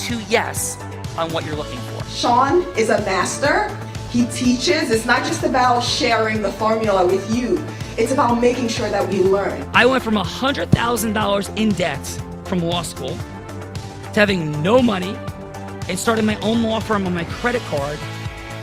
to yes on what you're looking for. Sean is a master. He teaches. It's not just about sharing the formula with you. It's about making sure that we learn. I went from $100,000 in debt from law school to having no money and starting my own law firm on my credit card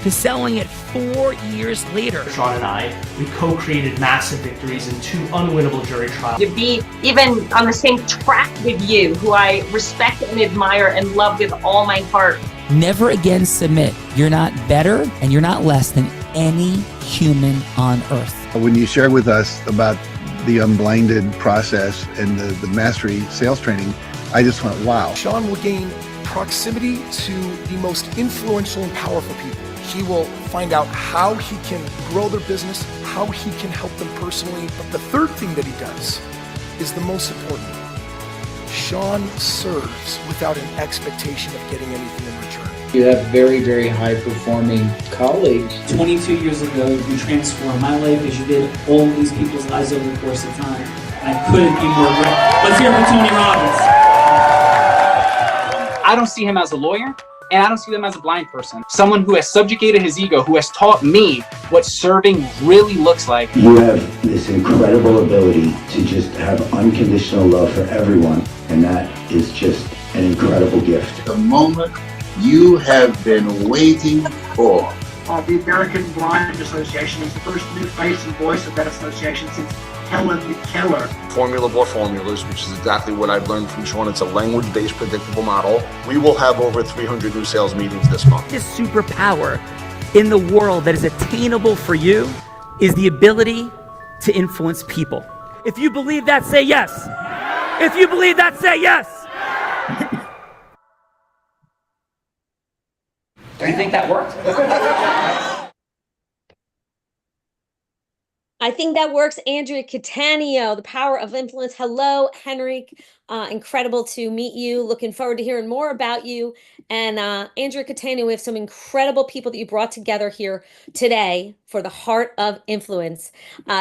to selling it 4 years later. Sean and I, we co-created massive victories in 2 unwinnable jury trials. To be even on the same track with you, who I respect and admire and love with all my heart. Never again submit. You're not better and you're not less than any human on earth. When you shared with us about the unblinded process and the mastery sales training, I just went, wow. Sean will gain proximity to the most influential and powerful people. He will find out how he can grow their business, how he can help them personally. But the third thing that he does is the most important. Sean serves without an expectation of getting anything in return. You have very, very high-performing colleagues. 22 years ago, you transformed my life as you did all these people's lives over the course of time. And I couldn't be more grateful. Let's hear it for Tony Robbins. I don't see him as a lawyer, and I don't see him as a blind person. Someone who has subjugated his ego, who has taught me what serving really looks like. You have this incredible ability to just have unconditional love for everyone, and that is just an incredible gift. The moment you have been waiting for. The American Blind Association is the first new face and voice of that association since Helen Keller. Formula for formulas, which is exactly what I've learned from Sean. It's a language-based predictable model. We will have over 300 new sales meetings this month. This superpower in the world that is attainable for you is the ability to influence people. If you believe that, say yes. If you believe that, say yes. Do you think that worked? I think that works. Andrea Cattaneo, The Power of Influence. Hello, Henrik. Incredible to meet you. Looking forward to hearing more about you. And Andrea Cattaneo, we have some incredible people that you brought together here today for the Heart of Influence.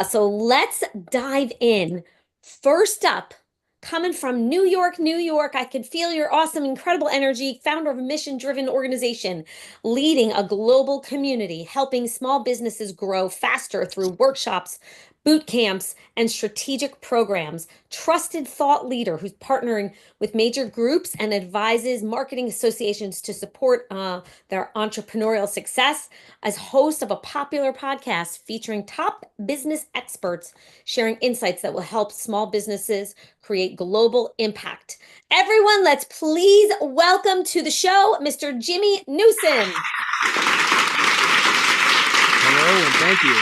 So let's dive in. First up, coming from New York, New York, I can feel your awesome, incredible energy, founder of a mission-driven organization, leading a global community, helping small businesses grow faster through workshops, boot camps, and strategic programs. Trusted thought leader who's partnering with major groups and advises marketing associations to support their entrepreneurial success. As host of a popular podcast featuring top business experts sharing insights that will help small businesses create global impact. Everyone, let's please welcome to the show, Mr. Jimmy Newsom. Hello, and thank you.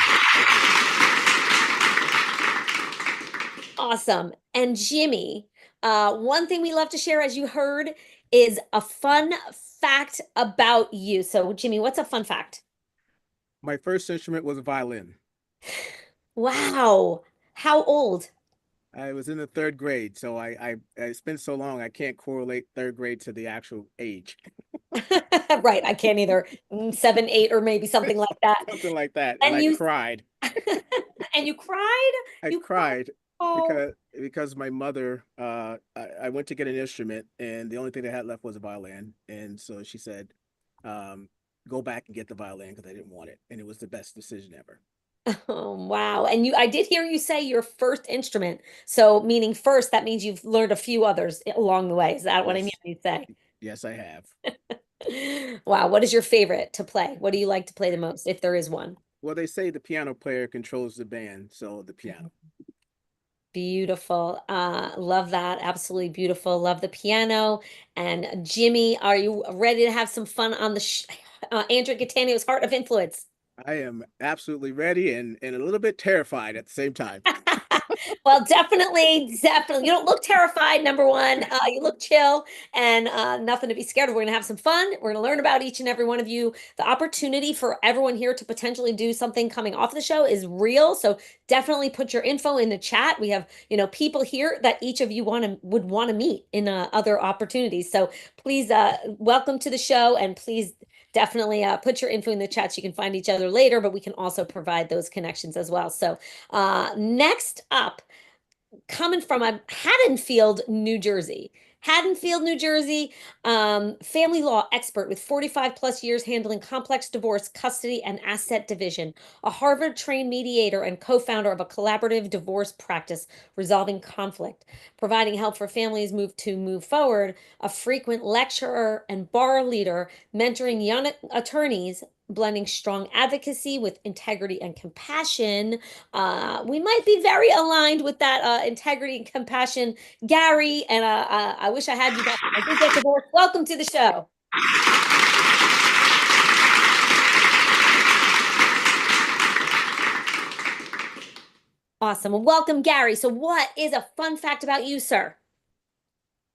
Awesome. And Jimmy, one thing we love to share, as you heard, is a fun fact about you. So Jimmy, what's a fun fact? My first instrument was a violin. Wow. How old? I was in the 3rd grade, so I spent so long I can't correlate 3rd grade to the actual age. Right. I can't either. 7, 8, or maybe something like that. Something like that. And I you cried. And you cried? I cried. Oh. Because my mother, I went to get an instrument and the only thing they had left was a violin. And so she said, go back and get the violin because I didn't want it. And it was the best decision ever. Oh, wow. And I did hear you say your first instrument. So meaning first, that means you've learned a few others along the way. Is that what I mean when you say? Yes, I have. Wow. What is your favorite to play? What do you like to play the most, if there is one? Well, they say the piano player controls the band. So the piano. Beautiful. Love that. Absolutely beautiful. Love the piano. And Jimmy, are you ready to have some fun on the Andrea Cattaneo's Heart of Influence? I am absolutely ready and a little bit terrified at the same time. Well, definitely. You don't look terrified, number one. You look chill and nothing to be scared of. We're going to have some fun. We're going to learn about each and every one of you. The opportunity for everyone here to potentially do something coming off the show is real. So definitely put your info in the chat. We have, people here that each of you would want to meet in other opportunities. So please welcome to the show, and please definitely put your info in the chat so you can find each other later, but we can also provide those connections as well. So next up, coming from Haddonfield, New Jersey, Haddonfield, New Jersey, family law expert with 45 plus years handling complex divorce, custody, and asset division, a Harvard trained mediator and co-founder of a collaborative divorce practice resolving conflict, providing help for families move forward, a frequent lecturer and bar leader, mentoring young attorneys, blending strong advocacy with integrity and compassion. We might be very aligned with that integrity and compassion, Gary. And I wish I had you back. I did get divorced. Welcome to the show. Awesome. Well, welcome, Gary. So what is a fun fact about you, sir?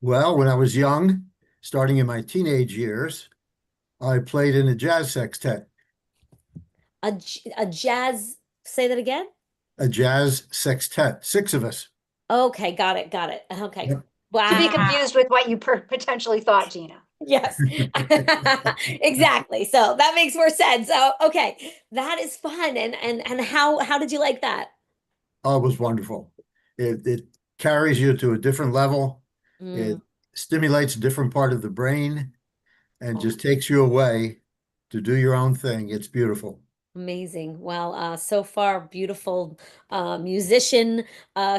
Well, when I was young, starting in my teenage years, I played in a jazz sextet. A jazz, say that again? A jazz sextet, 6 of us. Okay, got it. Okay. Yep. Wow. To be confused with what you potentially thought, Gina. Yes, exactly. So that makes more sense. So, okay, that is fun. And how did you like that? Oh, it was wonderful. It carries you to a different level. It stimulates a different part of the brain and just takes you away to do your own thing. It's beautiful. Amazing. Well, so far, beautiful musician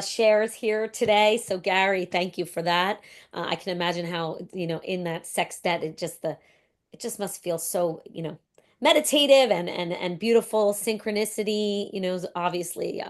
shares here today. So Gary, thank you for that. I can imagine how, in that sextet, it just must feel so, meditative and beautiful synchronicity, obviously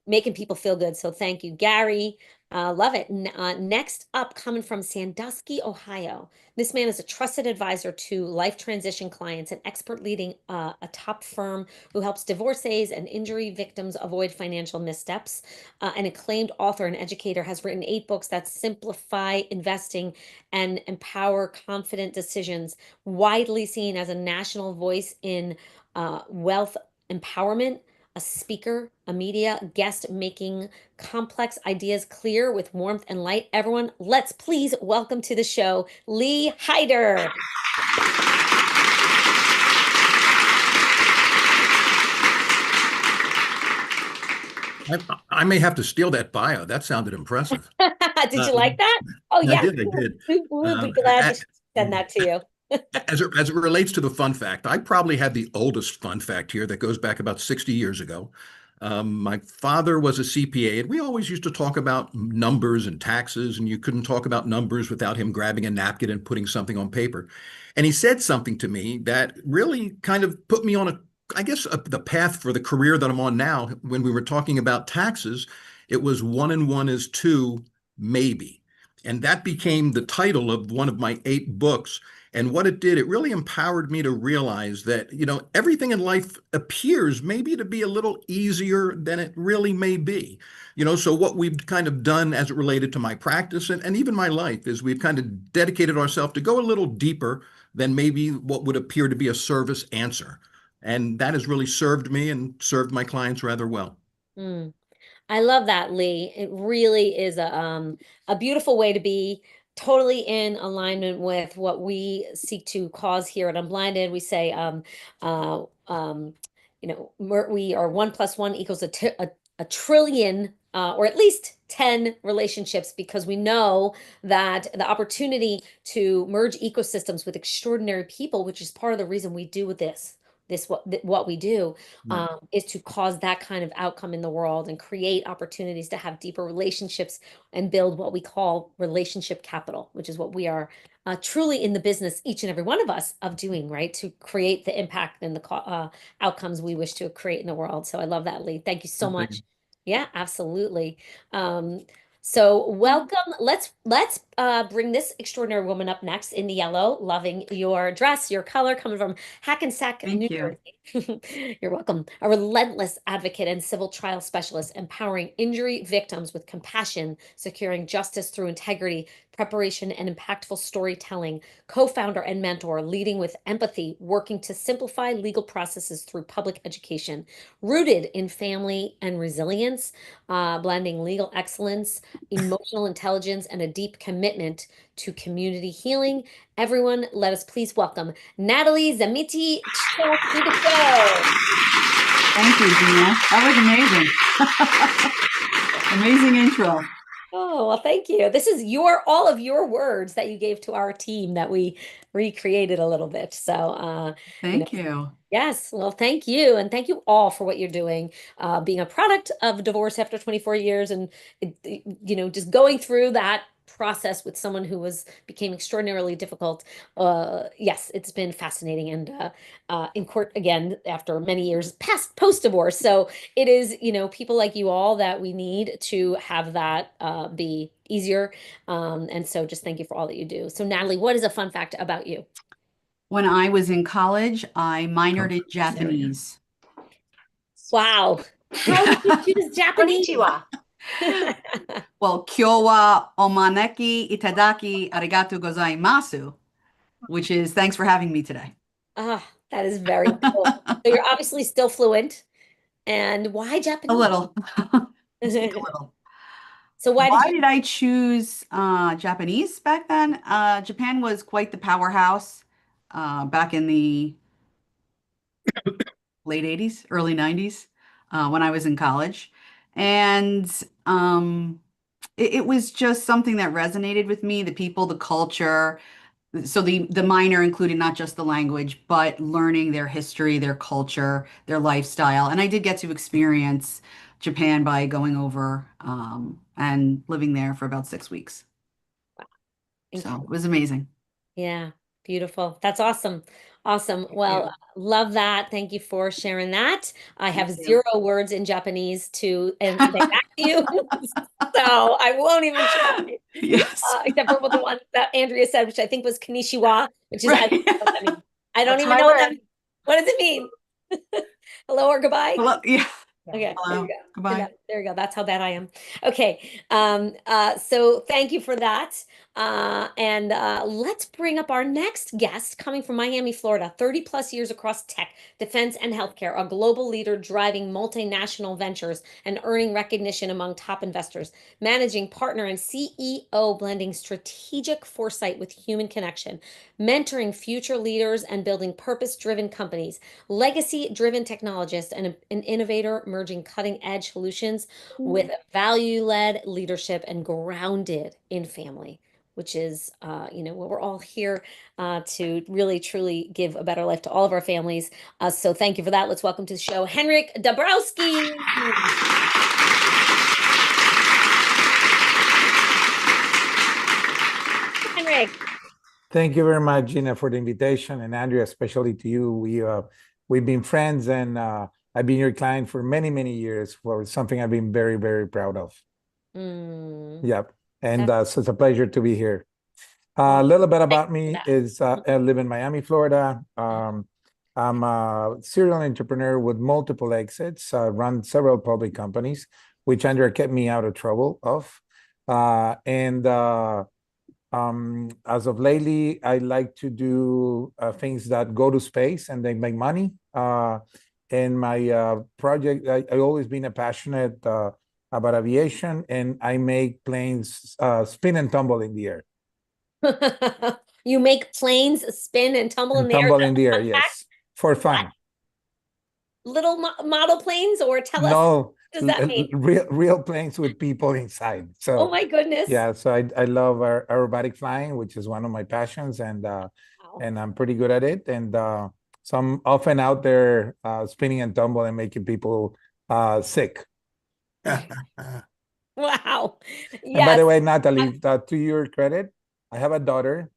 making people feel good. So thank you, Gary. Love it. Next up, coming from Sandusky, Ohio. This man is a trusted advisor to life transition clients, an expert leading a top firm who helps divorcees and injury victims avoid financial missteps. An acclaimed author and educator, has written 8 books that simplify investing and empower confident decisions, widely seen as a national voice in wealth empowerment, a speaker, a media guest, making complex ideas clear with warmth and light. Everyone, let's please welcome to the show, Lee Hyder. I may have to steal that bio. That sounded impressive. Did you like that? Oh, yeah. I did. We'll be glad to send that to you. As it relates to the fun fact, I probably have the oldest fun fact here that goes back about 60 years ago. My father was a CPA, and we always used to talk about numbers and taxes, and you couldn't talk about numbers without him grabbing a napkin and putting something on paper. And he said something to me that really kind of put me on the path for the career that I'm on now. When we were talking about taxes, it was 1 and 1 is 2, maybe. And that became the title of one of my 8 books. And what it did, it really empowered me to realize that, everything in life appears maybe to be a little easier than it really may be. So what we've kind of done as it related to my practice and even my life is we've kind of dedicated ourselves to go a little deeper than maybe what would appear to be a service answer. And that has really served me and served my clients rather well. I love that, Lee. It really is a beautiful way to be. Totally in alignment with what we seek to cause here at Unblinded. We say, we are 1 + 1 equals a trillion, or at least 10 relationships, because we know that the opportunity to merge ecosystems with extraordinary people, which is part of the reason we do what we do, is to cause that kind of outcome in the world and create opportunities to have deeper relationships and build what we call relationship capital, which is what we are truly in the business, each and every one of us, of doing, right? To create the impact and the outcomes we wish to create in the world. So I love that, Lee. Thank you so much. Yeah, absolutely. So welcome. Let's bring this extraordinary woman up next in the yellow. Loving your dress, your color, coming from Hackensack, New Jersey. You're welcome. A relentless advocate and civil trial specialist, empowering injury victims with compassion, securing justice through integrity, preparation, and impactful storytelling. Co-founder and mentor, leading with empathy, working to simplify legal processes through public education. Rooted in family and resilience, blending legal excellence, emotional intelligence, and a deep commitment to community healing. Everyone, let us please welcome Natalie Zamiti to the show. Thank you, Gina. That was amazing. Amazing intro. Oh, well, thank you. This is all of your words that you gave to our team that we recreated a little bit. So, Thank you. Yes, well, thank you. And thank you all for what you're doing, being a product of divorce after 24 years and, just going through that process with someone who became extraordinarily difficult. Yes, it's been fascinating and in court again after many years post-divorce. So it is, people like you all that we need to have that be easier. And so just thank you for all that you do. So Natalie, what is a fun fact about you? When I was in college, I minored in Japanese. Wow. How did you choose Japanese? Konnichiwa. Well, kyo wa omaneki itadaki arigatou gozaimasu, which is thanks for having me today. Ah, that is very cool. So you're obviously still fluent. And why Japanese? A little. So why did I choose Japanese back then? Japan was quite the powerhouse back in the late 80s, early 90s, when I was in college. And it was just something that resonated with me, the people, the culture. So the minor included not just the language, but learning their history, their culture, their lifestyle. And I did get to experience Japan by going over and living there for about 6 weeks. So it was amazing. Yeah, beautiful. That's awesome. Awesome. Well, love that. Thank you for sharing that. I have zero words in Japanese to say back to you. So I won't even try. Yes. Except for the one that Andrea said, which I think was Konnichiwa, which is Right. I don't even know what that means. What does it mean? Hello or goodbye? Hello. Yeah. Okay, Hello. there you go. Goodbye. There you go. That's how bad I am. Okay. So thank you for that. And let's bring up our next guest coming from Miami, Florida, 30 plus years across tech, defense, and healthcare, a global leader driving multinational ventures and earning recognition among top investors, managing partner and CEO, blending strategic foresight with human connection, mentoring future leaders and building purpose-driven companies, legacy-driven technologist, and an innovator merging cutting-edge solutions with value-led leadership and grounded in family, which is, what we're all here to really, truly give a better life to all of our families. So thank you for that. Let's welcome to the show, Henryk Dabrowski. Henryk. Thank you very much, Gina, for the invitation, and Andrea, especially to you. We've been friends, and I've been your client for many, many years, for something I've been very, very proud of. Yep. And so it's a pleasure to be here. A little bit about me is I live in Miami, Florida. I'm a serial entrepreneur with multiple exits. I run several public companies, which Andrea kept me out of trouble of. As of lately, I like to do things that go to space and they make money. In my project, I've always been a passionate about aviation, and I make planes spin and tumble in the air. You make planes spin and tumble in the air? Tumble in the air, yes, for fun. Little model planes, or tell us? No, What does that mean? real planes with people inside. So, Oh my goodness. yeah, so I love aerobatic flying, which is one of my passions, and I'm pretty good at it. And so I'm often out there spinning and tumbling and making people sick. Wow. And by the way, Natalie, to your credit, I have a daughter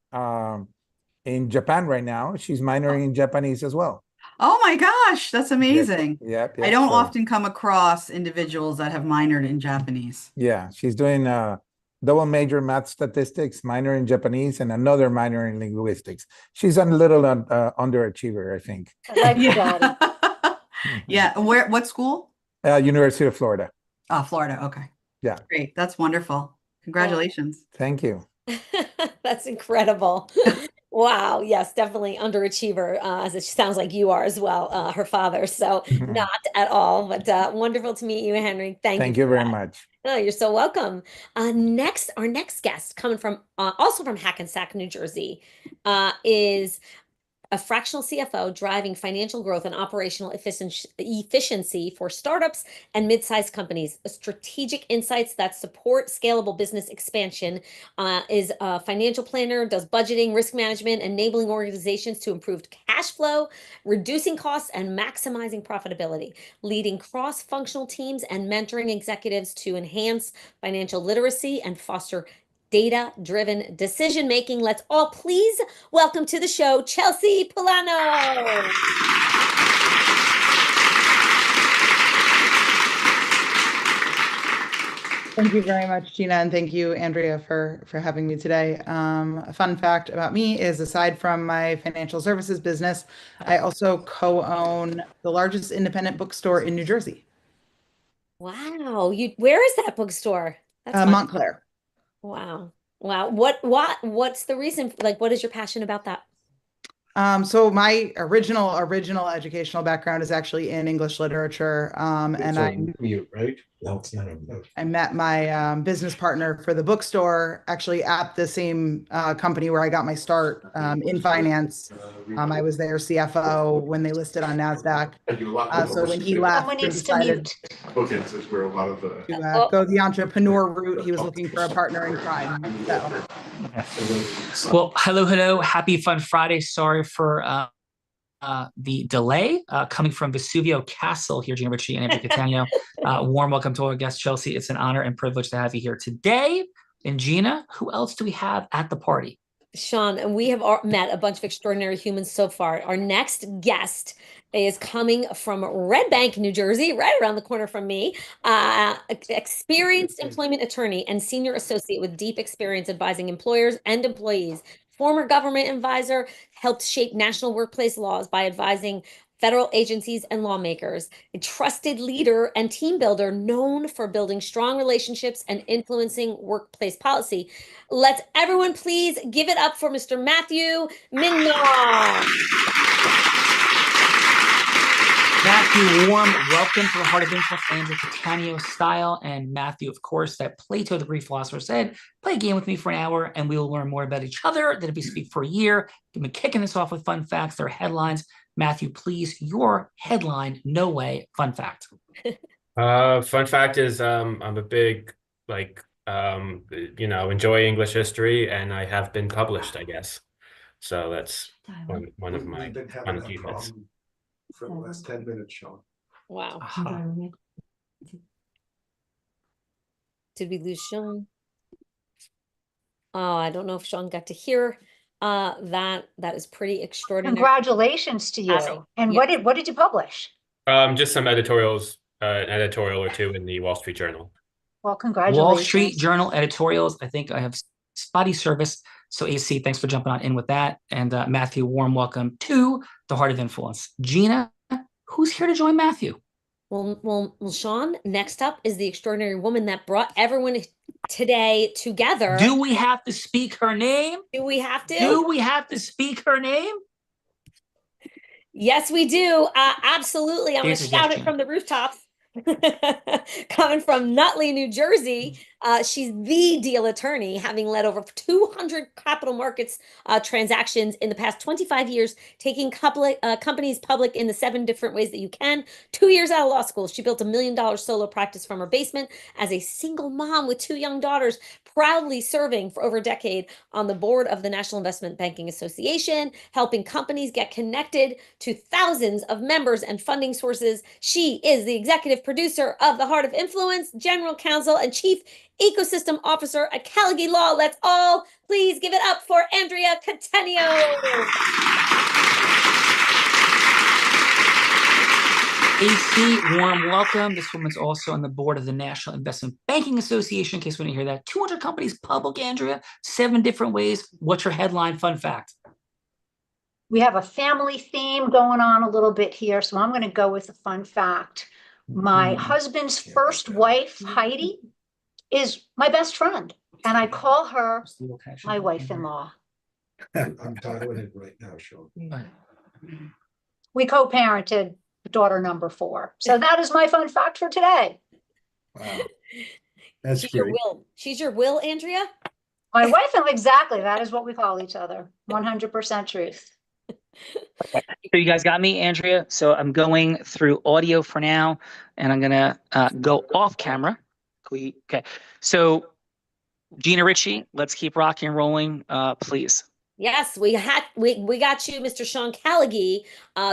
in Japan right now. She's minoring in Japanese as well. Oh my gosh, that's amazing. Yep. I don't often come across individuals that have minored in Japanese. Yeah, she's doing double major math statistics, minor in Japanese, and another minor in linguistics. She's a little underachiever, I think. Yeah. Yeah. What school? University of Florida. Oh, Florida. Okay. Yeah. Great. That's wonderful. Congratulations. Thank you. That's incredible. Wow. Yes, definitely underachiever, as it sounds like you are as well, her father. So not at all, but wonderful to meet you, Henry. Thank you very much. Oh, you're so welcome. Our next guest, coming from also from Hackensack, New Jersey, is a fractional CFO driving financial growth and operational efficiency for startups and mid-sized companies. Strategic insights that support scalable business expansion, is a financial planner, does budgeting, risk management, enabling organizations to improve cash flow, reducing costs, and maximizing profitability, leading cross-functional teams and mentoring executives to enhance financial literacy and foster data-driven decision-making. Let's all please welcome to the show, Chelsea Polano. Thank you very much, Gina, and thank you, Andrea, for having me today. A fun fact about me is, aside from my financial services business, I also co-own the largest independent bookstore in New Jersey. Wow, where is that bookstore? That's fun. Montclair. Wow. Wow. What's the reason? Like, what is your passion about that? So my original educational background is actually in English literature. And mute, right? No, it's not on mute. I met my business partner for the bookstore actually at the same company where I got my start in finance. I was their CFO when they listed on NASDAQ. So when he left, Someone he needs to decided mute. Okay, this is where a lot of the. to go the entrepreneur route. He was looking for a partner in crime. So. Well, hello. Happy Fun Friday. Sorry for the delay coming from Vesuvio Castle here, Gina Ritchie and Andrea Cattaneo. Warm welcome to our guest, Chelsea. It's an honor and privilege to have you here today. And Gina, who else do we have at the party? Sean, and we have met a bunch of extraordinary humans so far. Our next guest is coming from Red Bank, New Jersey, right around the corner from me. Experienced employment attorney and senior associate with deep experience advising employers and employees. Former government advisor, helped shape national workplace laws by advising federal agencies and lawmakers. A trusted leader and team builder known for building strong relationships and influencing workplace policy. Let's everyone please give it up for Mr. Matthew Mignard. Matthew, warm welcome to the Heart of Influence, Andrea Cattaneo style. And Matthew, of course, that Plato, the Greek philosopher, said, play a game with me for an hour and we will learn more about each other than if we speak for a year. We've been kicking this off with fun facts. They're headlines. Matthew, please, your headline, no way, fun fact. Fun fact is I'm a big, enjoy English history, and I have been published, I guess. So that's one of my fun achievements. For the last 10 minutes, Sean. Wow. Did we lose Sean? Oh, I don't know if Sean got to hear that. That is pretty extraordinary. Congratulations to you. And what did you publish? Just some editorials, an editorial or two in the Wall Street Journal. Well, congratulations. Wall Street Journal editorials. I think I have spotty service. So AC, thanks for jumping on in with that. And Matthew, warm welcome to the Heart of Influence. Gina, who's here to join Matthew? Well, Sean, next up is the extraordinary woman that brought everyone today together. Do we have to speak her name? Do we have to? Do we have to speak her name? Yes, we do. Absolutely. I'm going to shout it from the rooftops. Coming from Nutley, New Jersey, she's the deal attorney, having led over 200 capital markets transactions in the past 25 years, taking companies public in the 7 different ways that you can. 2 years out of law school, she built $1 million solo practice from her basement as a single mom with 2 young daughters, proudly serving for over a decade on the board of the National Investment Banking Association, helping companies get connected to thousands of members and funding sources. She is the executive producer of The Heart of Influence, general counsel, and chief ecosystem officer at Callagy Law. Let's all please give it up for Andrea Cattaneo. AC, warm welcome. This woman's also on the board of the National Investment Banking Association, in case we didn't hear that. 200 companies public, Andrea, 7 different ways. What's your headline fun fact? We have a family theme going on a little bit here, so I'm going to go with a fun fact. My husband's first wife, Heidi, is my best friend, and I call her my wife-in-law. I'm doing it right now, Sean. We co-parented daughter number 4. So that is my fun fact for today. Wow. That's She's great. your will. She's your will, Andrea? My wife-in-law, exactly. That is what we call each other. 100% truth. So you guys got me, Andrea. So I'm going through audio for now, and I'm gonna go off camera. Okay. So Gina Ritchie, let's keep rocking and rolling, please. Yes, we got you, Mr. Sean Callagy.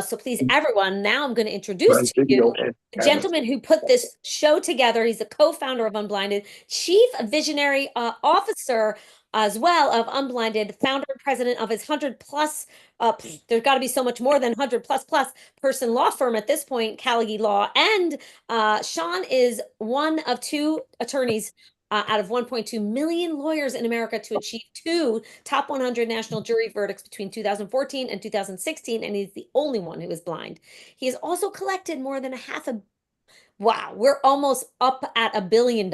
So please, everyone, now I'm going to introduce to you the gentleman who put this show together. He's the co-founder of Unblinded, chief visionary officer as well of Unblinded, founder and president of his 100 plus. There's got to be so much more than 100 plus person law firm at this point, Callagy Law. And Sean is one of two attorneys out of 1.2 million lawyers in America to achieve 2 top 100 national jury verdicts between 2014 and 2016, and he's the only one who is blind. He has also collected more than wow, we're almost up at $1 billion,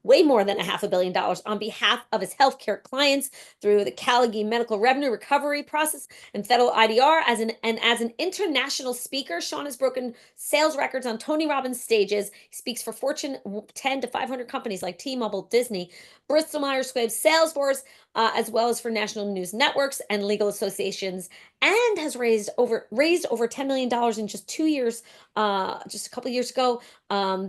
way more than $500 million on behalf of his healthcare clients through the Callagy Medical Revenue Recovery Process and federal IDR. As an international speaker, Sean has broken sales records on Tony Robbins stages. He speaks for Fortune 10 to 500 companies like T-Mobile, Disney, Bristol Myers Squibb, Salesforce, as well as for national news networks and legal associations, and has raised over $10 million in just 2 years, just a couple of years ago,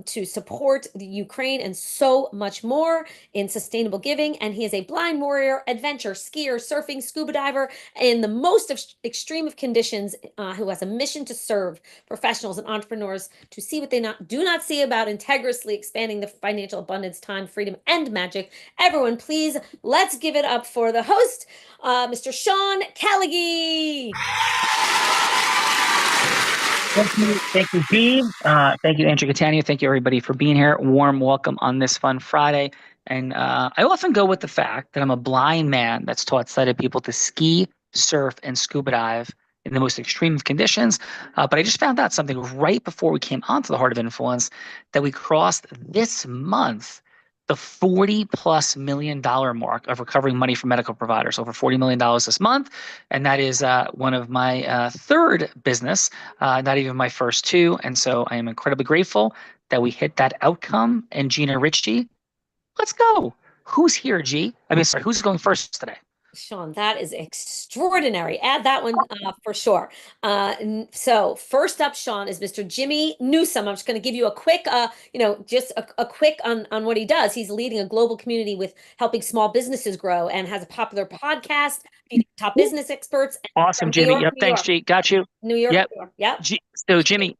to support the Ukraine and so much more in sustainable giving. And he is a blind warrior, adventure, skier, surfing, scuba diver in the most extreme of conditions, who has a mission to serve professionals and entrepreneurs to see what they do not see about integriously expanding the financial abundance, time, freedom, and magic. Everyone, please, let's give it up for the host, Mr. Sean Callagy. Thank you, Steve. Thank you, Andrea Catania. Thank you, everybody, for being here. Warm welcome on this fun Friday. And I often go with the fact that I'm a blind man that's taught sighted people to ski, surf, and scuba dive in the most extreme of conditions. But I just found out something right before we came onto the Heart of Influence, that we crossed this month the $40+ million mark of recovering money from medical providers, over $40 million this month. And that is one of my third business, not even my first two. And so I am incredibly grateful that we hit that outcome. And Gina Ritchie, let's go. Who's here, G? Who's going first today? Sean, that is extraordinary. Add that one for sure. So first up, Sean, is Mr. Jimmy Newsome. I'm just going to give you a quick, just a quick on what he does. He's leading a global community with helping small businesses grow and has a popular podcast, top business experts. Awesome, Jimmy. Yep. Thanks, G. Got you. New York. Yep. Yep. So Jimmy,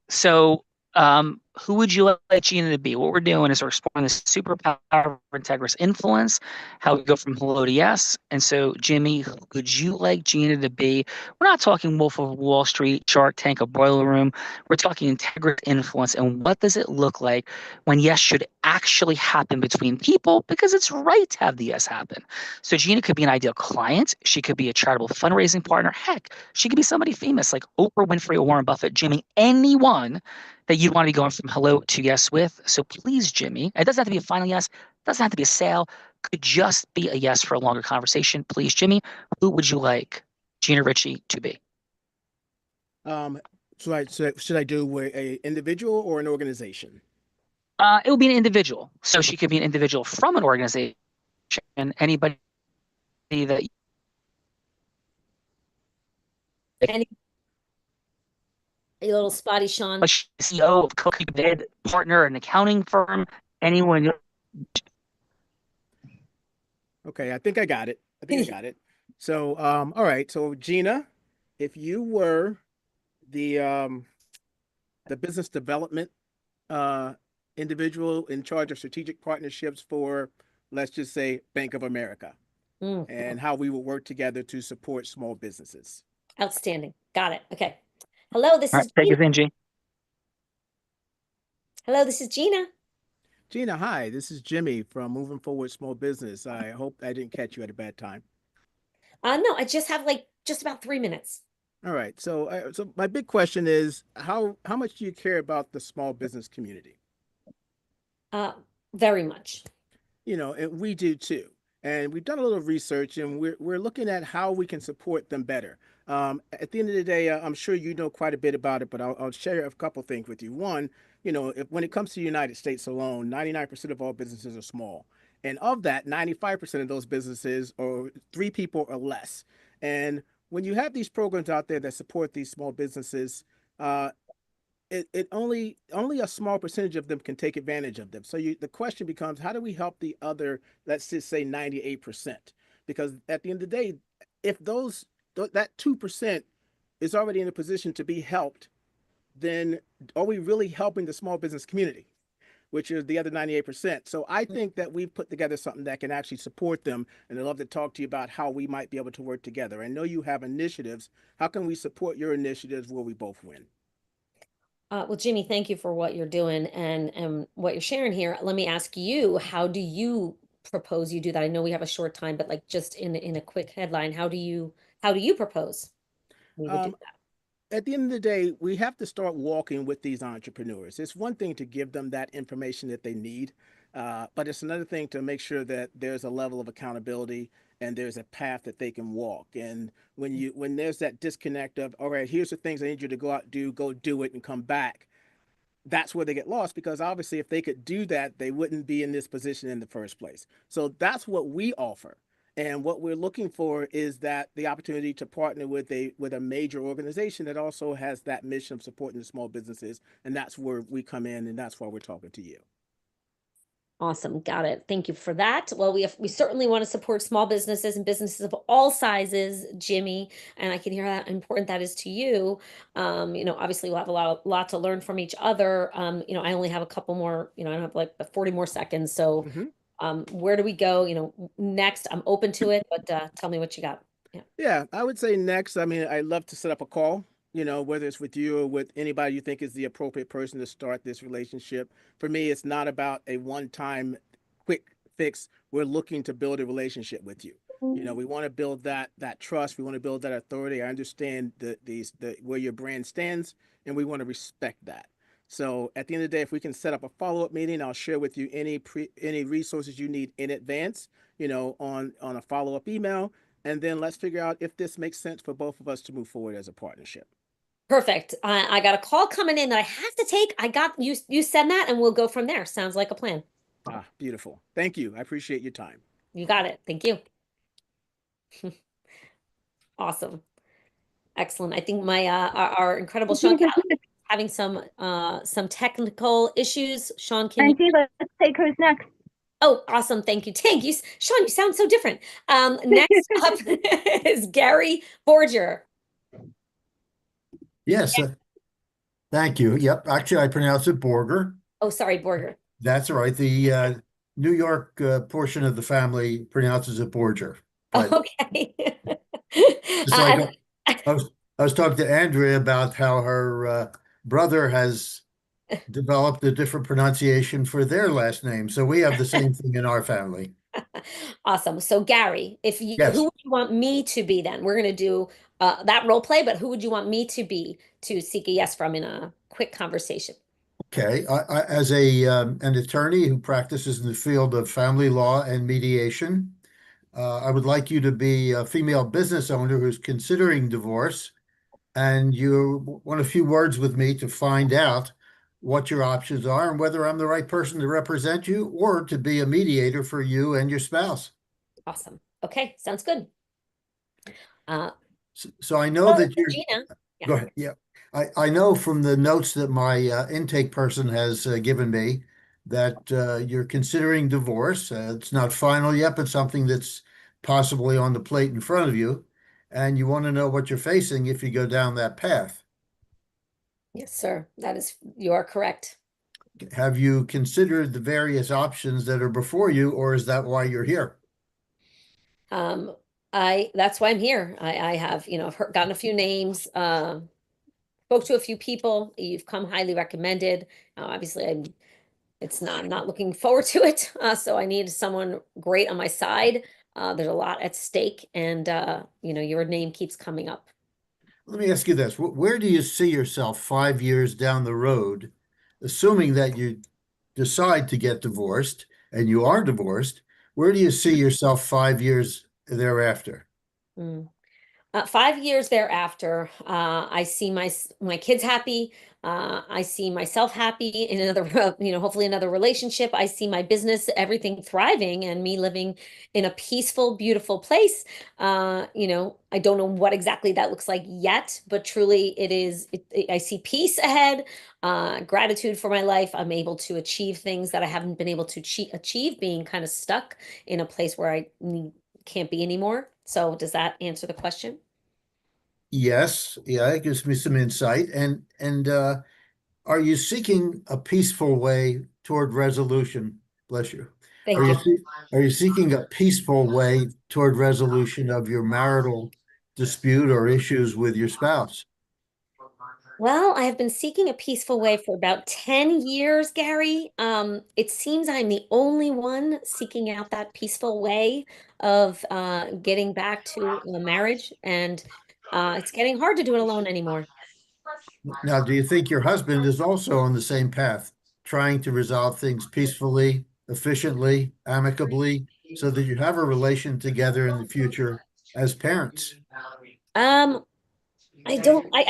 who would you like Gina to be? What we're doing is we're exploring the superpower of Integrous Influence, how we go from hello to yes. And so, Jimmy, who would you like Gina to be? We're not talking Wolf of Wall Street, Shark Tank, or Boiler Room. We're talking Integrous Influence. And what does it look like when yes should actually happen between people? Because it's right to have the yes happen. So Gina could be an ideal client. She could be a charitable fundraising partner. Heck, she could be somebody famous like Oprah Winfrey or Warren Buffett. Jimmy, anyone that you'd want to be going from hello to yes with. So please, Jimmy, it doesn't have to be a final yes. It doesn't have to be a sale. Could just be a yes for a longer conversation. Please, Jimmy, who would you like Gina Ritchie to be? Should I do a individual or an organization? It would be an individual. So she could be an individual from an organization. Anybody that A little spotty, Sean. CEO of Cookie Bed, partner, an accounting firm, anyone. Okay, I think I got it. So, all right. So, Gina, if you were the business development individual in charge of strategic partnerships for, let's just say, Bank of America, and how we would work together to support small businesses. Outstanding. Got it. Okay. Hello, this is Take us in, G. Hello, this is Gina. Gina, hi. This is Jimmy from Moving Forward Small Business. I hope I didn't catch you at a bad time. No, I just have just about 3 minutes. All right. So, so my big question is, how much do you care about the small business community? Very much. And we do too. And we've done a little research, and we're looking at how we can support them better. At the end of the day, I'm sure you know quite a bit about it, but I'll share a couple things with you. One, when it comes to the United States alone, 99% of all businesses are small. And of that, 95% of those businesses are 3 people or less. And when you have these programs out there that support these small businesses, only a small percentage of them can take advantage of them. So the question becomes, how do we help the other, let's just say 98%? Because at the end of the day, if that 2% is already in a position to be helped, then are we really helping the small business community, which is the other 98%? So I think that we've put together something that can actually support them, and I'd love to talk to you about how we might be able to work together. I know you have initiatives. How can we support your initiatives where we both win? Well, Jimmy, thank you for what you're doing and what you're sharing here. Let me ask you, how do you propose you do that? I know we have a short time, but like just in a quick headline, how do you propose we would do that? At the end of the day, we have to start walking with these entrepreneurs. It's one thing to give them that information that they need, but it's another thing to make sure that there's a level of accountability and there's a path that they can walk. And when there's that disconnect of, all right, here's the things I need you to go out, go do it and come back, that's where they get lost, because obviously if they could do that, they wouldn't be in this position in the first place. So that's what we offer. And what we're looking for is that the opportunity to partner with a major organization that also has that mission of supporting the small businesses. And that's where we come in, and that's why we're talking to you. Awesome. Got it. Thank you for that. Well, we certainly want to support small businesses and businesses of all sizes, Jimmy, and I can hear how important that is to you. Obviously we'll have a lot to learn from each other. I only have a couple more, I don't have like 40 more seconds. So where do we go? Next, I'm open to it, but tell me what you got. Yeah, I would say next, I'd love to set up a call, whether it's with you or with anybody you think is the appropriate person to start this relationship. For me, it's not about a one-time quick fix. We're looking to build a relationship with you. We want to build that trust. We want to build that authority. I understand where your brand stands, and we want to respect that. So at the end of the day, if we can set up a follow-up meeting, I'll share with you any resources you need in advance, on a follow-up email. And then let's figure out if this makes sense for both of us to move forward as a partnership. Perfect. I got a call coming in that I have to take. I got you. You said that, and we'll go from there. Sounds like a plan. Beautiful. Thank you. I appreciate your time. You got it. Thank you. Awesome. Excellent. I think our incredible Sean having some technical issues. Sean, can you? Let's take who's next. Oh, awesome. Thank you. Sean, you sound so different. Next up is Gary Borger. Yes. Thank you. Yep. Actually, I pronounce it Borger. Oh, sorry, Borger. That's all right. The New York portion of the family pronounces it Borger. Okay. I was talking to Andrea about how her brother has developed a different pronunciation for their last name. So we have the same thing in our family. Awesome. So Gary, Yes. who would you want me to be then? We're going to do that role play, but who would you want me to be to seek a yes from in a quick conversation? Okay. I as an attorney who practices in the field of family law and mediation, I would like you to be a female business owner who's considering divorce, and you want a few words with me to find out what your options are and whether I'm the right person to represent you or to be a mediator for you and your spouse. Awesome. Okay. Sounds good. So I know that you're, Gina. Yeah. go ahead. Yeah. I know from the notes that my intake person has given me that you're considering divorce. It's not final yet, but something that's possibly on the plate in front of you. And you want to know what you're facing if you go down that path. Yes, sir. You are correct. Have you considered the various options that are before you, or is that why you're here? That's why I'm here. I have, gotten a few names, spoke to a few people. You've come highly recommended. Obviously, I'm not looking forward to it. So I need someone great on my side. There's a lot at stake, and your name keeps coming up. Let me ask you this. Where do you see yourself 5 years down the road, assuming that you decide to get divorced and you are divorced? Where do you see yourself 5 years thereafter? 5 years thereafter, I see my kids happy. I see myself happy in another, hopefully another relationship. I see my business, everything thriving, and me living in a peaceful, beautiful place. I don't know what exactly that looks like yet, but truly it is, I see peace ahead, gratitude for my life. I'm able to achieve things that I haven't been able to achieve, being kind of stuck in a place where I can't be anymore. So does that answer the question? Yes, yeah, it gives me some insight. And are you seeking a peaceful way toward resolution? Bless you. Thank Are you you. are you seeking a peaceful way toward resolution of your marital dispute or issues with your spouse? Well, I have been seeking a peaceful way for about 10 years, Gary. It seems I'm the only one seeking out that peaceful way of getting back to a marriage, and it's getting hard to do it alone anymore. Now, do you think your husband is also on the same path, trying to resolve things peacefully, efficiently, amicably, so that you have a relation together in the future as parents? I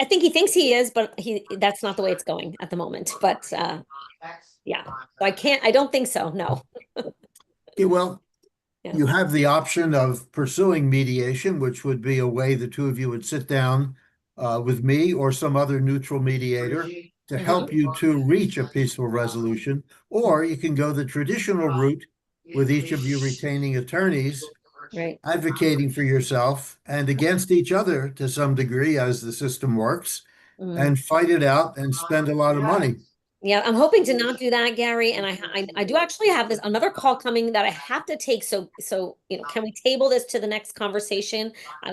think he thinks he is, but that's not the way it's going at the moment. But yeah, so I don't think so. No. Yeah, well, Yeah. you have the option of pursuing mediation, which would be a way the two of you would sit down with me or some other neutral mediator to help you to reach a peaceful resolution. Or you can go the traditional route with each of you retaining attorneys, Right. advocating for yourself and against each other to some degree as the system works, and fight it out and spend a lot of money. Yeah, I'm hoping to not do that, Gary. And I do actually have this another call coming that I have to take. So can we table this to the next conversation? I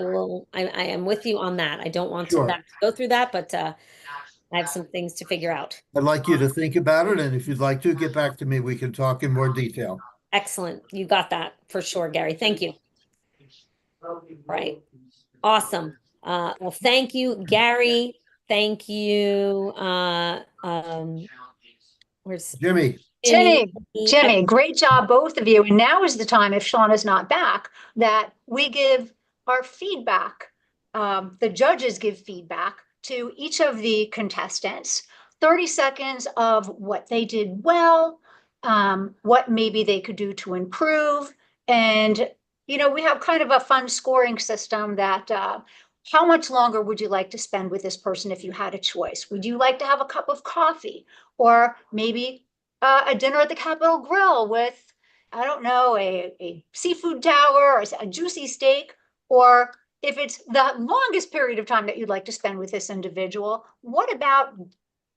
am with you on that. I don't want Sure. to go through that, but I have some things to figure out. I'd like you to think about it, and if you'd like to get back to me, we can talk in more detail. Excellent. You got that for sure, Gary. Thank you. Right. Awesome. Well, thank you, Gary. Thank you. Where's Jimmy? Jimmy, great job, both of you. And now is the time, if Sean is not back, that we give our feedback. The judges give feedback to each of the contestants. 30 seconds of what they did well, what maybe they could do to improve. And, we have kind of a fun scoring system that how much longer would you like to spend with this person if you had a choice? Would you like to have a cup of coffee, or maybe a dinner at the Capitol Grill with, I don't know, a seafood tower or a juicy steak? Or if it's the longest period of time that you'd like to spend with this individual, what about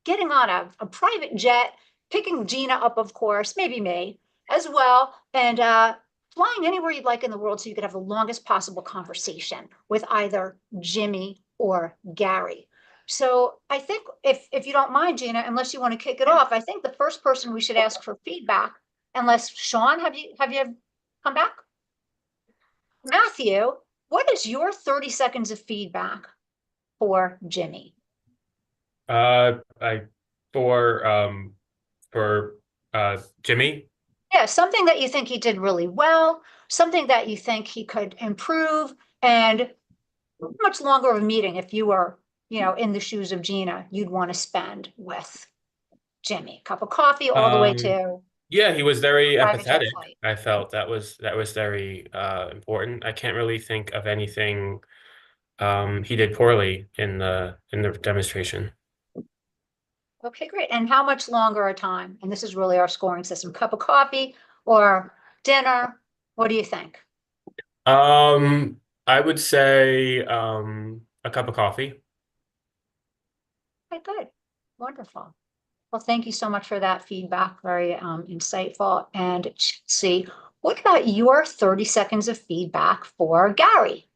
getting on a private jet, picking Gina up, of course, maybe me as well, and flying anywhere you'd like in the world so you could have the longest possible conversation with either Jimmy or Gary? So I think if you don't mind, Gina, unless you want to kick it off, I think the first person we should ask for feedback, unless Sean, have you come back? Matthew, what is your 30 seconds of feedback for Jimmy? For Jimmy. Yeah, something that you think he did really well, something that you think he could improve, and how much longer of a meeting, if you were, in the shoes of Gina, you'd want to spend with Jimmy? Cup of coffee all the way to. Yeah, he was very private jet empathetic. flight. I felt that was very important. I can't really think of anything he did poorly in the demonstration. Okay, great. And how much longer a time? And this is really our scoring system. Cup of coffee or dinner? What do you think? I would say a cup of coffee. Okay, good. Wonderful. Well, thank you so much for that feedback. Very insightful. And see, what about your 30 seconds of feedback for Gary?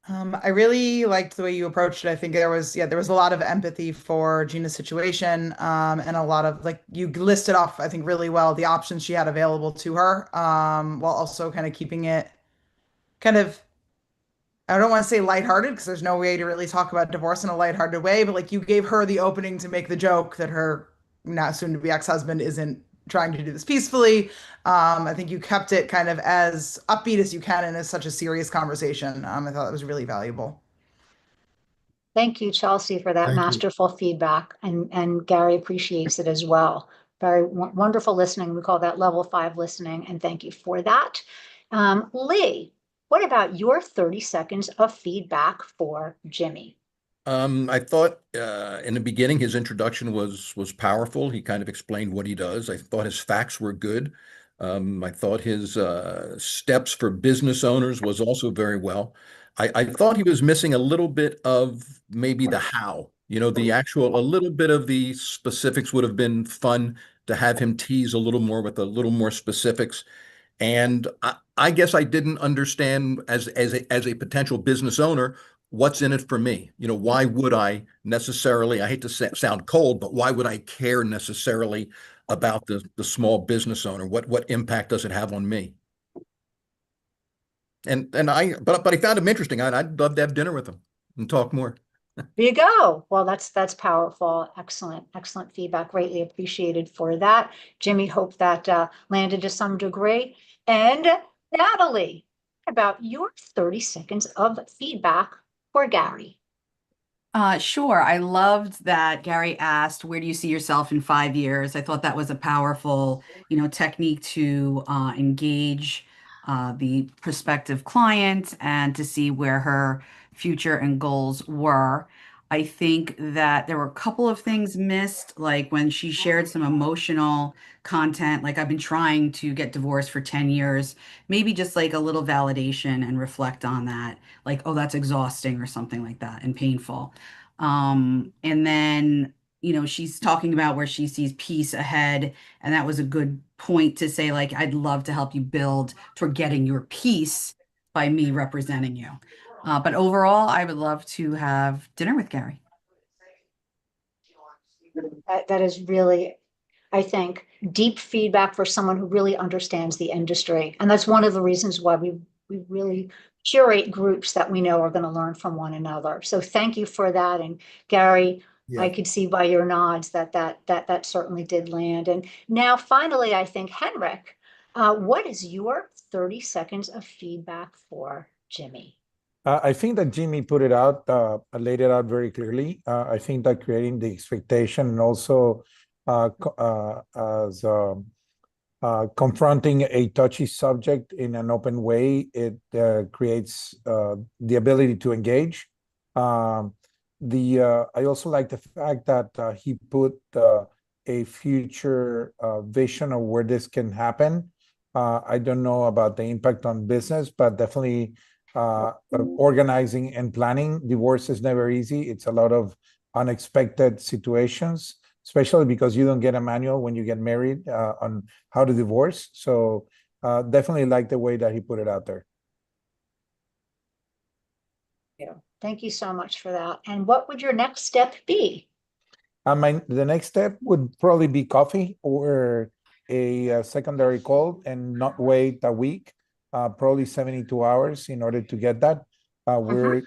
I really liked the way you approached it. I think there was a lot of empathy for Gina's situation, and a lot of, like, you listed off, I think, really well the options she had available to her, while also kind of keeping it kind of, I don't want to say lighthearted, because there's no way to really talk about divorce in a lighthearted way, but like you gave her the opening to make the joke that her now soon-to-be ex-husband isn't trying to do this peacefully. I think you kept it kind of as upbeat as you can in such a serious conversation. I thought that was really valuable. Thank you, Chelsea, for that Thank you. masterful feedback, and Gary appreciates it as well. Very wonderful listening. We call that level 5 listening, and thank you for that. Lee, what about your 30 seconds of feedback for Jimmy? I thought in the beginning his introduction was powerful. He kind of explained what he does. I thought his facts were good. I thought his steps for business owners was also very well. I thought he was missing a little bit of maybe the how, the actual, a little bit of the specifics would have been fun to have him tease a little more with a little more specifics. And I guess I didn't understand as a potential business owner, what's in it for me? Why would I necessarily, I hate to sound cold, but why would I care necessarily about the small business owner? What impact does it have on me? But I found him interesting. I'd love to have dinner with him and talk more. There you go. Well, that's powerful. Excellent feedback. Greatly appreciated for that. Jimmy, hope that landed to some degree. And Natalie, about your 30 seconds of feedback for Gary. Sure. I loved that Gary asked, where do you see yourself in 5 years? I thought that was a powerful, technique to engage the prospective client and to see where her future and goals were. I think that there were a couple of things missed, like when she shared some emotional content, like I've been trying to get divorced for 10 years, maybe just like a little validation and reflect on that, like, oh, that's exhausting or something like that and painful. And then, she's talking about where she sees peace ahead. And that was a good point to say, like, I'd love to help you build toward getting your peace by me representing you. But overall, I would love to have dinner with Gary. That is really, I think, deep feedback for someone who really understands the industry. And that's one of the reasons why we really curate groups that we know are going to learn from one another. So thank you for that. And Gary, Yeah. I could see by your nods that certainly did land. And now finally, I think, Henrik, what is your 30 seconds of feedback for Jimmy? I think that Jimmy put it out, laid it out very clearly. I think that creating the expectation and also confronting a touchy subject in an open way, it creates the ability to engage. I also like the fact that he put a future vision of where this can happen. I don't know about the impact on business, but definitely organizing and planning. Divorce is never easy. It's a lot of unexpected situations, especially because you don't get a manual when you get married on how to divorce. So definitely like the way that he put it out there. Yeah. Thank you so much for that. And what would your next step be? The next step would probably be coffee or a secondary call, and not wait a week. Probably 72 hours in order to get that. Where,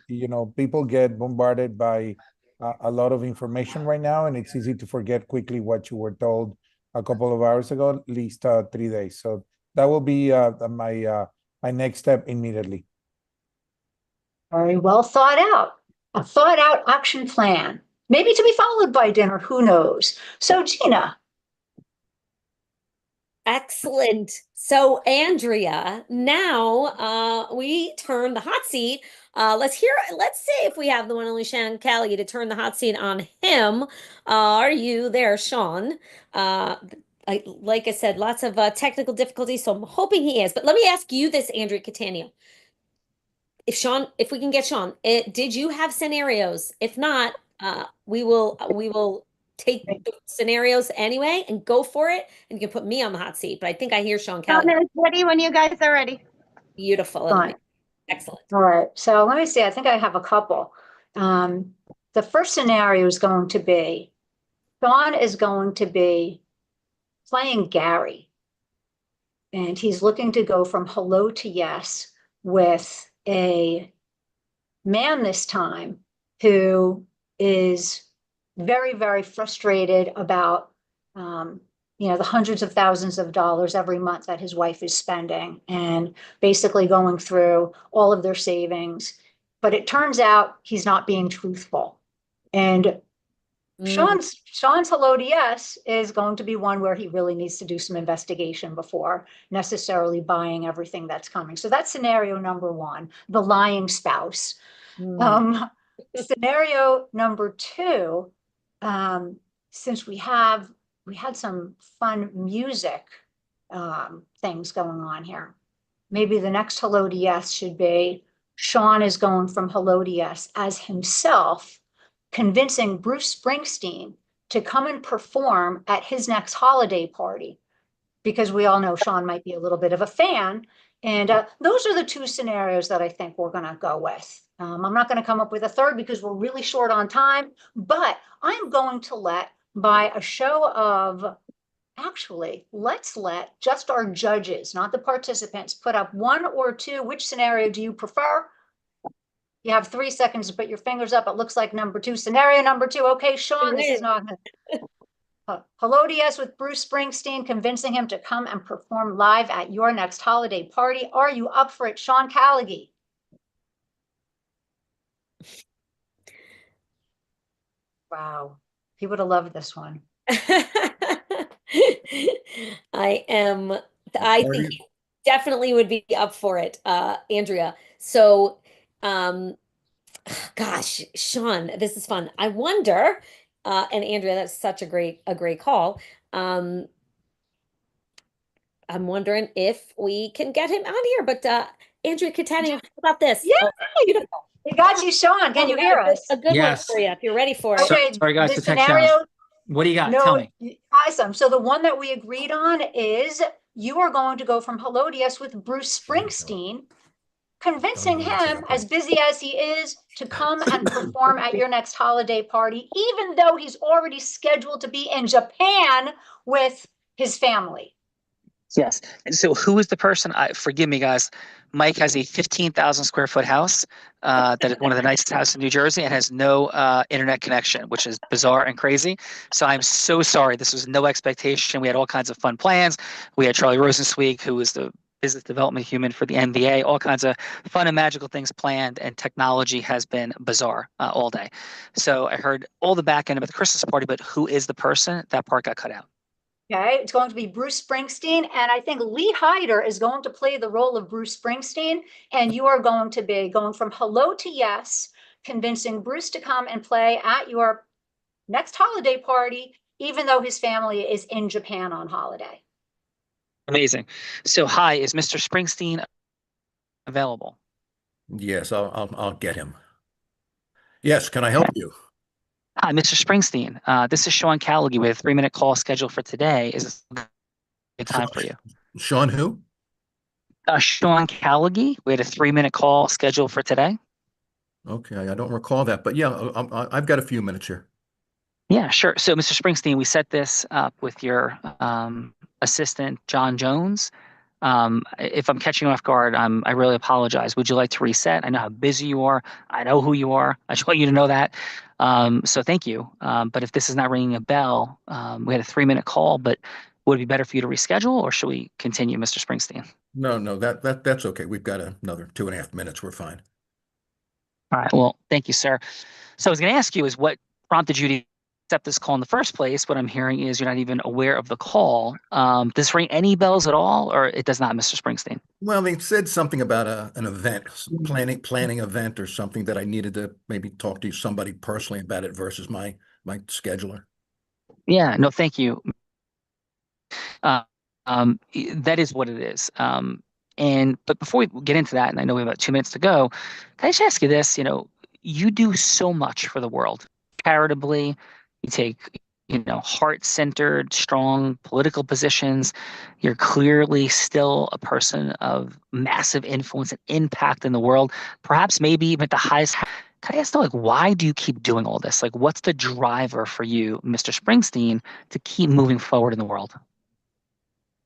people get bombarded by a lot of information right now, and it's easy to forget quickly what you were told a couple of hours ago, at least 3 days. So that will be my next step immediately. Very well thought out. A thought out action plan, maybe to be followed by dinner, who knows? So Gina. Excellent. So Andrea, now we turn the hot seat. Let's see if we have the one and only Sean Kelly to turn the hot seat on him. Are you there, Sean? Like I said, lots of technical difficulties, so I'm hoping he is. But let me ask you this, Andrea Catania. If we can get Sean, did you have scenarios? If not, we will take the scenarios anyway and go for it, and you can put me on the hot seat. But I think I hear Sean Kelly. It's ready when you guys are ready. Beautiful. Fine. Excellent. All right. So let me see. I think I have a couple. The first scenario is going to be, Sean is going to be playing Gary. And he's looking to go from hello to yes with a man this time who is very, very frustrated about, the hundreds of thousands of dollars every month that his wife is spending, and basically going through all of their savings. But it turns out he's not being truthful. And Sean's Hello to Yes is going to be one where he really needs to do some investigation before necessarily buying everything that's coming. So that's scenario number one, the lying spouse. Scenario number two, since we had some fun music things going on here, maybe the next Hello to Yes should be Sean is going from Hello to Yes as himself, convincing Bruce Springsteen to come and perform at his next holiday party, because we all know Sean might be a little bit of a fan. And those are the two scenarios that I think we're going to go with. I'm not going to come up with a third because we're really short on time, but I'm going to by a show of, actually, let's let just our judges, not the participants, put up one or two. Which scenario do you prefer? You have 3 seconds to put your fingers up. It looks like number two. Scenario number two. Okay, Sean, this is not Hello to Yes with Bruce Springsteen, convincing him to come and perform live at your next holiday party. Are you up for it, Sean Callaghy? Wow, he would have loved this one. I think you definitely would be up for it, Andrea. So, gosh, Sean, this is fun. I wonder, and Andrea, that's such a great call. I'm wondering if we can get him out here, but Andrea Catania, how about this? Yeah, oh, beautiful. We got you, Sean. Can you hear us? A good Yes. one for you if you're ready for it. Okay, Sorry, guys, the the tech scenario. challenge. What do you got? Tell me. Awesome. So the one that we agreed on is you are going to go from Hello to Yes with Bruce Springsteen, convincing him, as busy as he is, to come and perform at your next holiday party, even though he's already scheduled to be in Japan with his family. Yes. And so who is the person? Forgive me, guys. Mike has a 15,000 square foot house that is one of the nicest houses in New Jersey and has no internet connection, which is bizarre and crazy. So I'm so sorry. This was no expectation. We had all kinds of fun plans. We had Charlie Rosenzweig, who was the business development human for the NBA, all kinds of fun and magical things planned, and technology has been bizarre all day. So I heard all the back end about the Christmas party, but who is the person? That part got cut out. Okay, it's going to be Bruce Springsteen, and I think Lee Hyder is going to play the role of Bruce Springsteen, and you are going to be going from Hello to Yes, convincing Bruce to come and play at your next holiday party, even though his family is in Japan on holiday. Amazing. So, hi, is Mr. Springsteen available? Yes, I'll get him. Yes, can I help you? Hi, Mr. Springsteen. This is Sean Callaghy with a 3-minute call scheduled for today. Is this a good time for you? Sean who? Sean Callaghy. We had a 3-minute call scheduled for today. Okay, I don't recall that, but yeah, I've got a few minutes here. Yeah, sure. So, Mr. Springsteen, we set this up with your assistant, John Jones. If I'm catching you off guard, I really apologize. Would you like to reset? I know how busy you are. I know who you are. I just want you to know that. So thank you. But if this is not ringing a bell, we had a 3-minute call, but would it be better for you to reschedule, or should we continue, Mr. Springsteen? No, that's okay. We've got another 2.5 minutes. We're fine. All right. Well, thank you, sir. So I was going to ask you is what prompted you to accept this call in the first place. What I'm hearing is you're not even aware of the call. Does this ring any bells at all, or it does not, Mr. Springsteen? Well, they said something about an event, planning event or something that I needed to maybe talk to somebody personally about it versus my scheduler. Yeah, no, thank you. That is what it is. But before we get into that, and I know we have about 2 minutes to go, can I just ask you this? You do so much for the world, charitably. You take, heart-centered, strong political positions. You're clearly still a person of massive influence and impact in the world, perhaps maybe even at the highest. Can I ask though, why do you keep doing all this? What's the driver for you, Mr. Springsteen, to keep moving forward in the world?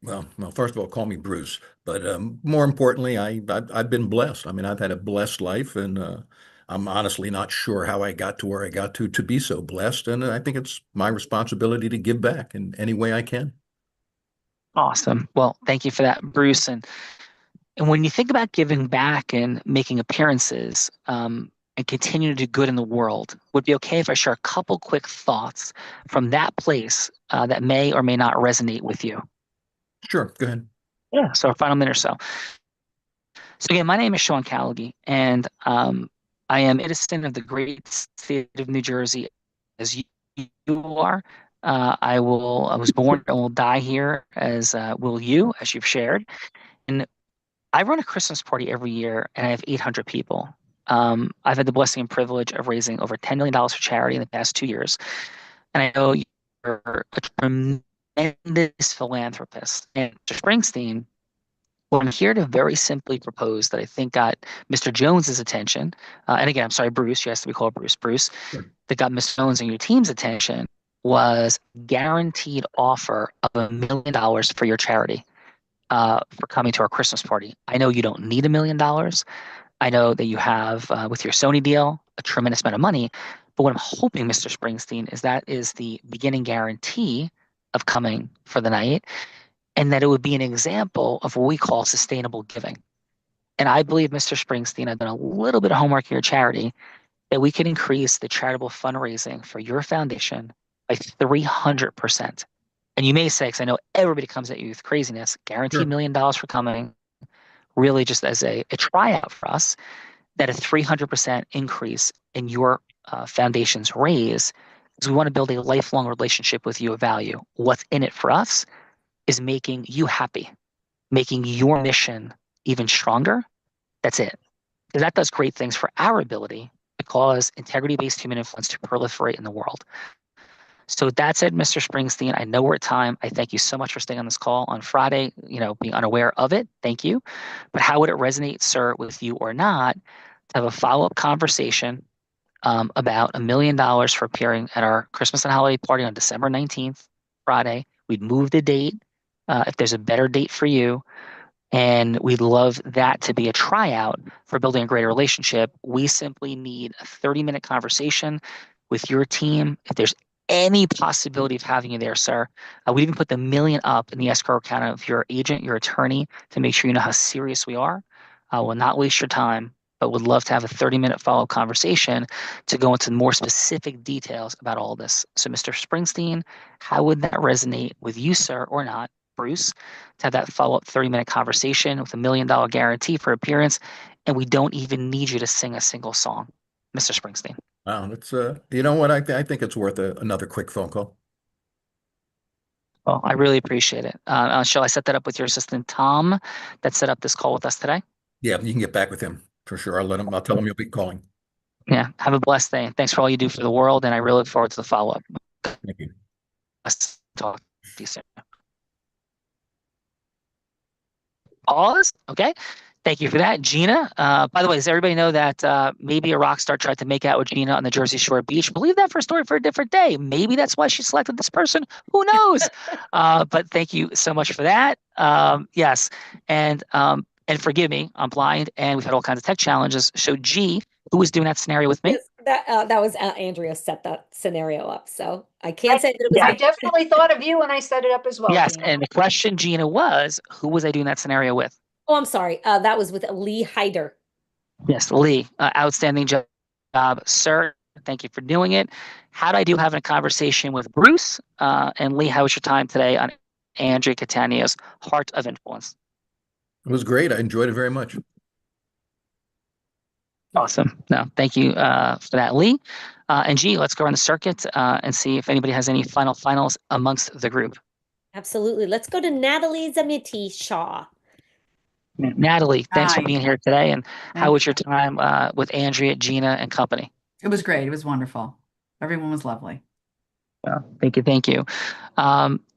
Well, first of all, call me Bruce. But more importantly, I've been blessed. I mean, I've had a blessed life, and I'm honestly not sure how I got to where I got to be so blessed. And I think it's my responsibility to give back in any way I can. Awesome. Well, thank you for that, Bruce. And when you think about giving back and making appearances, and and continue to do good in the world, would it be okay if I share a couple quick thoughts from that place that may or may not resonate with you? Sure, go ahead. Yeah, so our final minute or so. So again, my name is Sean Callaghy, and I am a citizen of the great state of New Jersey, as you are. I was born and will die here, as will you, as you've shared. And I run a Christmas party every year, and I have 800 people. I've had the blessing and privilege of raising over $10 million for charity in the past 2 years. And I know you're a tremendous philanthropist. And Mr. Springsteen, well, I'm here to very simply propose that I think got Mr. Jones's attention. And again, I'm sorry, Bruce, you asked to be called Bruce. Bruce, that got Ms. Jones and your team's attention was guaranteed offer of $1 million for your charity for coming to our Christmas party. I know you don't need $1 million. I know that you have, with your Sony deal, a tremendous amount of money. But what I'm hoping, Mr. Springsteen, is that is the beginning guarantee of coming for the night, and that it would be an example of what we call sustainable giving. And I believe, Mr. Springsteen, I've done a little bit of homework at your charity, that we can increase the charitable fundraising for your foundation by 300%. And you may say, because I know everybody comes at you with craziness, guaranteed $1 million for coming, really just as a tryout for us, that a 300% increase in your foundation's raise, because we want to build a lifelong relationship with you of value. What's in it for us is making you happy, making your mission even stronger. That's it. Because that does great things for our ability to cause integrity-based human influence to proliferate in the world. So with that said, Mr. Springsteen, I know we're at time. I thank you so much for staying on this call on Friday, being unaware of it. Thank you. But how would it resonate, sir, with you or not, to have a follow-up conversation about $1 million for appearing at our Christmas and holiday party on December 19th, Friday? We'd move the date if there's a better date for you. And we'd love that to be a tryout for building a greater relationship. We simply need a 30-minute conversation with your team. If there's any possibility of having you there, sir, we even put the $1 million up in the escrow account of your agent, your attorney, to make sure you know how serious we are. We'll not waste your time, but would love to have a 30-minute follow-up conversation to go into more specific details about all this. So, Mr. Springsteen, how would that resonate with you, sir, or not, Bruce, to have that follow-up 30-minute conversation with $1 million guarantee for appearance, and we don't even need you to sing a single song, Mr. Springsteen? Wow, that's you know what? I think it's worth another quick phone call. Well, I really appreciate it. Shall I set that up with your assistant, Tom, that set up this call with us today? Yeah, you can get back with him for sure. I'll tell him you'll be calling. Yeah, have a blessed day. Thanks for all you do for the world, and I really look forward to the follow-up. Thank you. Let's talk to you soon. Pause. Okay. Thank you for that, Gina. By the way, does everybody know that maybe a rock star tried to make out with Gina on the Jersey Shore beach? Believe that for a story for a different day. Maybe that's why she selected this person. Who knows? But thank you so much for that. Yes, and forgive me, I'm blind, and we've had all kinds of tech challenges. So, G, who was doing that scenario with me? Yes, that was Andrea set that scenario up, so I can't say that it was. I definitely thought of you when I set it up as well. Yes, Gina. and the question, Gina, was who was I doing that scenario with? Oh, I'm sorry. That was with Lee Hyder. Yes, Lee, outstanding job, sir. Thank you for doing it. How did I do having a conversation with Bruce? And Lee, how was your time today on Andrea Catania's Heart of Influence? It was great. I enjoyed it very much. Awesome. No, thank you for that, Lee. And G, let's go around the circuit and see if anybody has any finals amongst the group. Absolutely. Let's go to Natalie Zamiti Shaw. Natalie, thanks for Hi. being here today. And how Thank was your time with Andrea, Gina, and company? It was great. It was wonderful. Everyone was lovely. Thank you. Thank you.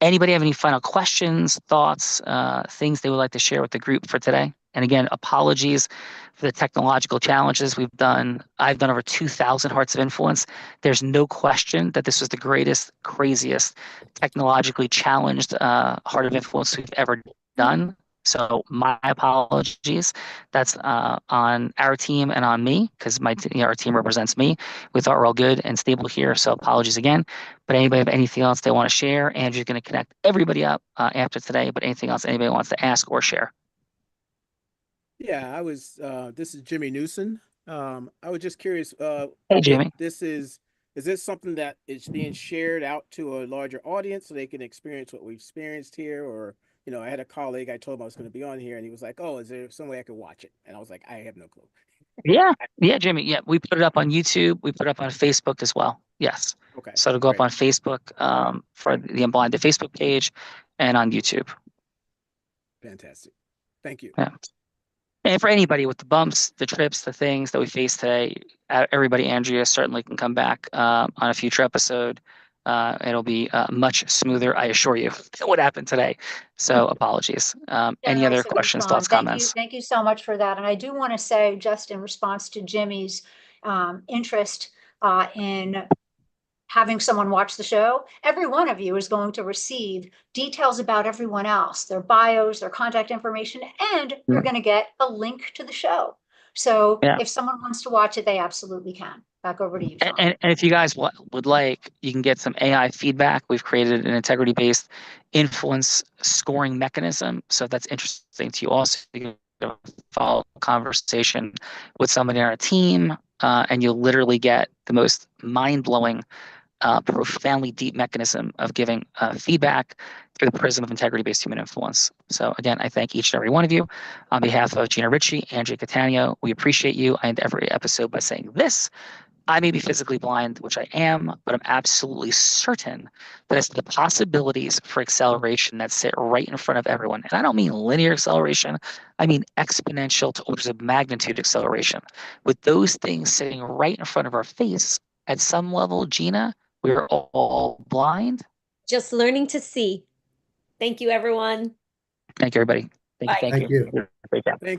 Anybody have any final questions, thoughts, things they would like to share with the group for today? And again, apologies for the technological challenges we've done. I've done over 2,000 Hearts of Influence. There's no question that this was the greatest, craziest, technologically challenged Heart of Influence we've ever done. So my apologies. That's on our team and on me, because our team represents me. We thought we're all good and stable here, so apologies again. But anybody have anything else they want to share? Andrew's going to connect everybody up after today, but anything else anybody wants to ask or share? Yeah, this is Jimmy Newsom. I was just curious, Hey, if Jamie. this is this something that is being shared out to a larger audience so they can experience what we've experienced here? Or, you know, I had a colleague, I told him I was going to be on here, and he was like, "Oh, is there some way I could watch it?" And I was like, "I have no clue." Yeah, Jimmy. Yeah, we put it up on YouTube. We put it up on Facebook as well. Yes. Okay. So it'll go up great. on Facebook for the Unblinded Facebook page and on YouTube. Fantastic. Thank you. Yeah. And for anybody with the bumps, the trips, the things that we faced today, everybody, Andrea certainly can come back on a future episode. It'll be much smoother, I assure you, than what happened today. So apologies. Any No, other so it was questions, fine. thoughts, Thank you. comments? Thank you so much for that. And I do want to say, just in response to Jimmy's interest in having someone watch the show, every one of you is going to receive details about everyone else, their bios, their contact information, and you're going to get a link to the show. So Yeah. if someone wants to watch it, they absolutely can. Back over to you, Sean. And if you guys would like, you can get some AI feedback. We've created an integrity-based influence scoring mechanism. So if that's interesting to you also, you can follow a conversation with somebody on our team, and you'll literally get the most mind-blowing, profoundly deep mechanism of giving feedback through the prism of integrity-based human influence. So again, I thank each and every one of you. On behalf of Gina Ritchie, Andrea Catania, we appreciate you. I end every episode by saying this: I may be physically blind, which I am, but I'm absolutely certain that it's the possibilities for acceleration that sit right in front of everyone. And I don't mean linear acceleration. I mean exponential to orders of magnitude acceleration. With those things sitting right in front of our face, at some level, Gina, we're all blind. Just learning to see. Thank you, everyone. Thank you, everybody. Thank you. Bye. Thank Thank you. you. Great job. Thank